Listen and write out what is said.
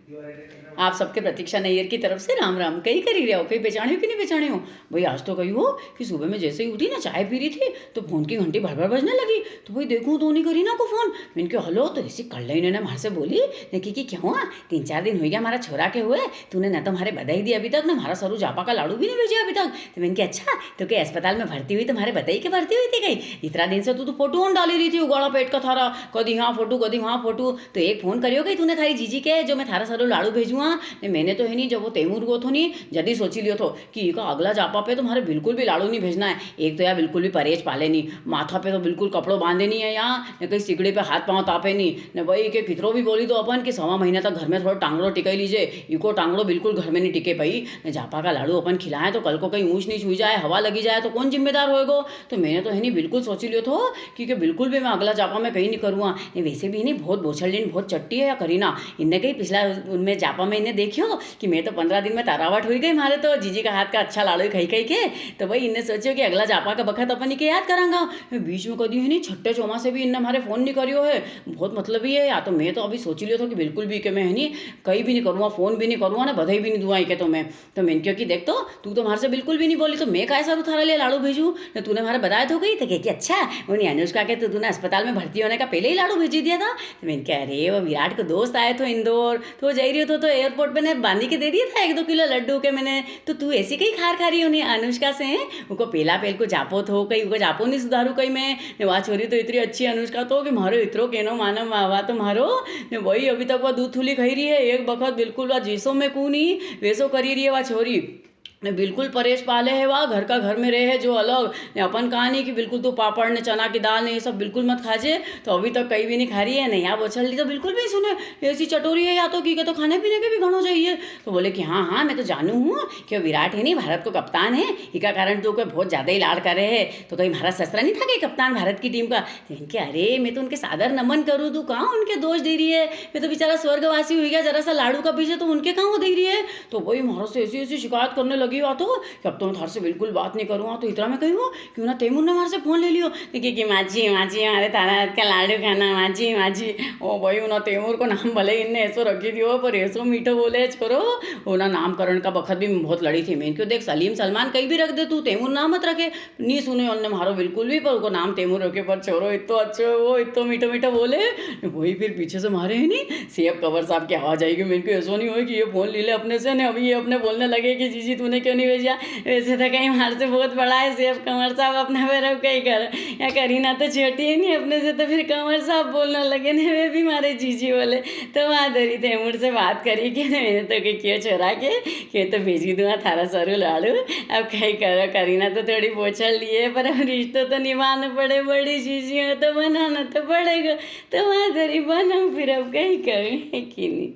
आप सबके प्रतीक्षा नैयर की तरफ से राम राम। कहीं करी रहे हो, कहीं पहचाने हो कि नहीं पहचाने हो? भाई आज तो कही हो कि सुबह में जैसे ही उठी ना, चाय पी रही थी तो फोन की घंटी भर भर बजने लगी। तो भाई देखूँ तो नहीं करी ना को फोन। मैंने कहा हेलो, तो ऐसी कल इन्होंने मार से बोली देखी कि क्यों हुआ, 3-4 दिन हो गया हमारा छोरा के हुए, तूने ना तो हमारे बधाई दी अभी तक, ना हमारा सरू जापा का लाड़ू भी नहीं भेजा अभी तक। तो मैंने कहा अच्छा, तो क्या अस्पताल में भर्ती हुई तुम्हारे बताई के भर्ती हुई थी कहीं? इतना दिन से तू तो फोटो ऑन डाली रही थी, उगाड़ा पेट का थारा, कदी हाँ फोटो कदी वहाँ फोटो। तो एक फोन करियो गई तूने थारी जीजी के जो मैं थारा सरू लाड़ू भेजूँगा ने? मैंने तो है नहीं, जब वो तैमूर गो थो नहीं जल्दी सोची लियो थो कि इका अगला जापा पे तुम्हारे बिल्कुल भी लाड़ू नहीं भेजना है। एक तो यार बिल्कुल भी परहेज पाले नहीं, माथा पे तो बिल्कुल कपड़ो बांधे नहीं है यहाँ, न कहीं सिगड़ी पे हाथ पाँव तापे नहीं न भाई के कितरो भी बोली तो अपन कि 1.25 महीना तक घर में थोड़ा टांगड़ो टिकाई लीजिए, इको टांगड़ो बिल्कुल घर में नहीं टिके पाई न। जापा का लाड़ू अपन खिलाएं तो कल को कहीं ऊँच नीच हुई जाए, हवा लगी जाए तो कौन जिम्मेदार होएगो? तो मैंने तो है नहीं बिल्कुल सोची लियो थो कि बिल्कुल भी मैं अगला जापा में कहीं नहीं करूँगा। वैसे भी नहीं बहुत बोछड़ीन बहुत चट्टी है या करीना, इनने कहीं पिछला उनमें जापा में इन्हें देखियो कि मैं तो 15 दिन में तारावट हुई गई मारे तो जीजी का हाथ का अच्छा लाड़ू खाई खाई के। तो भाई इनने सोचो कि अगला जापा का बखत अपन ही के याद करांगा। मैं बीच में कदी है नहीं छठे चौमा से भी इनने हमारे फोन नहीं करियो है, बहुत मतलब ही है। या तो मैं तो अभी सोच लियो था कि बिल्कुल भी कि मैं है नहीं कहीं भी नहीं करूँगा, फोन भी नहीं करूँगा ना बधाई भी नहीं दूंगा के। तो मैं क्योंकि देख तो तू तो हमारे से बिल्कुल भी नहीं बोली, तो मैं कैसा थारा ले लाड़ू भेजूँ न? तूने हमारे बताया तो गई तो कि अच्छा उन्हें अनुष्का के तो तूने अस्पताल में भर्ती होने का पहले ही लाड़ू भेजी दिया था। तो मैंने कहा अरे वो विराट को दोस्त आए थे इंदौर, तो जा रही हो तो एयरपोर्ट पे ने बांधी के दे दिया था 1-2 किलो लड्डू के मैंने। तो तू ऐसी कहीं खार खा रही हो नहीं अनुष्का से हैं? उनको पेला पेल को जापो थो कहीं उनको जापो नहीं सुधारू कहीं मैं ने? वहाँ छोरी तो इतनी अच्छी अनुष्का तो कि मारो इतरो केनो मानो मावा तो मारो ने। वही अभी तक वह दूध थूली खाई रही है एक बखत, बिल्कुल वह जीसो में कू नहीं वैसो करी रही है वह छोरी ने। बिल्कुल परेश पाले है वह, घर का घर में रहे है जो अलग ने। अपन कहा नहीं कि बिल्कुल तू पापड़ ने चना की दाल ने ये सब बिल्कुल मत खाजे, तो अभी तक कहीं भी नहीं खा रही है नहीं। यहाँ बोछल ली तो बिल्कुल भी सुने ऐसी चटोरी है या तो की तो खाने पीने के भी घणो चाहिए। तो बोले कि हाँ हाँ मैं तो जानू हूँ कि विराट है नहीं भारत को कप्तान है, इका कारण तो कोई बहुत ज़्यादा ही लाड़ कर रहे हैं। तो कहीं भारत ससरा नहीं था कि कप्तान भारत की टीम का? तो इनके अरे मैं तो उनके सादर नमन करूँ, तू कहाँ उनके दोष दे रही है? मैं तो बेचारा स्वर्गवासी हुई गया, जरा सा लाड़ू का पीछे तो उनके कहाँ वो दे रही है? तो वही महाराज से ऐसी ऐसी शिकायत करने लगी हुआ तो कि अब तो मैं थार से बिल्कुल बात नहीं करूँगा। तो इतना मैं कही हो क्यों ना तैमूर ने हमारे से फ़ोन ले लियो कि माची माची हमारे तारा हाथ का लाडू खाना माची माची। ओ भाई उन्हें तैमूर को नाम भले इनने ऐसो रखी दियो पर ऐसो मीठो बोले छोरो। उन्हें नामकरण का बखत भी बहुत लड़ी थी मैं, क्यों देख सलीम सलमान कहीं भी रख दे तू तैमूर नाम मत रखे। नहीं सुने उनने मारो बिल्कुल भी, पर उनको नाम तैमूर रखे पर छोरो इतो अच्छो वो इतो मीठो मीठो बोले। वही फिर पीछे से मारे है नहीं सेब कवर साहब की आवाज़ आएगी। मेरे को ऐसा नहीं हो कि ये फ़ोन ले ले अपने से ने, अभी ये अपने बोलने लगे कि जीजी तूने क्यों नहीं भेजा? वैसे तो कहीं हमारे से बहुत बड़ा है सेब कंवर साहब, अपने पैरों कहीं कर या करीना तो छोटी है नहीं अपने से, तो फिर कंवर साहब बोलने लगे ने वे भी मारे जीजी बोले। तो वहाँ धरी तैमूर से बात करी कि मैंने तो कि क्यों छोरा के तो भेजी दूँगा थारा सरू लाड़ू। अब कहीं करो करीना तो थोड़ी बोछड़ लिए पर अब रिश्तों तो निभाने पड़े, बड़ी चीज़ें हो तो बनाना तो पड़ेगा। तो वहाँ धरी बनाऊँ फिर अब कहीं करें कि नहीं।